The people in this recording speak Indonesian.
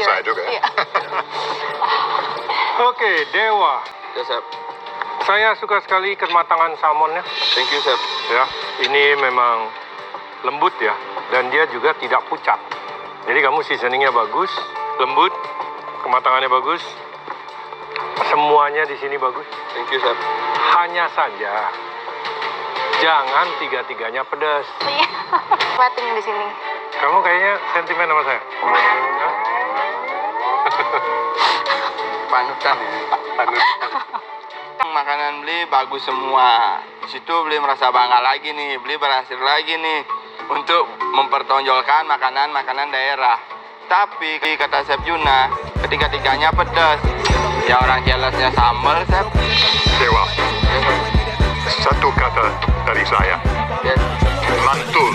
Susah juga ya. Iya. Oke, Dewa. Ya, Chef. Saya suka sekali kematangan salmonnya. Thank you, Chef. Ya, ini memang lembut ya, dan dia juga tidak pucat. Jadi kamu seasoningnya bagus, lembut, kematangannya bagus, semuanya di sini bagus. Thank you, Chef. Hanya saja jangan tiga-tiganya pedas. Iya. Plating di sini. Kamu kayaknya sentimen sama saya. Hah? Panutan ini. Makanan beli bagus semua. Di situ beli merasa bangga lagi nih, beli berhasil lagi nih untuk mempertonjolkan makanan-makanan daerah. Tapi kata Chef Juna, ketiga-tiganya pedas. Ya orang jelasnya sambal, Chef. Dewa, satu kata dari saya. Yes. Mantul.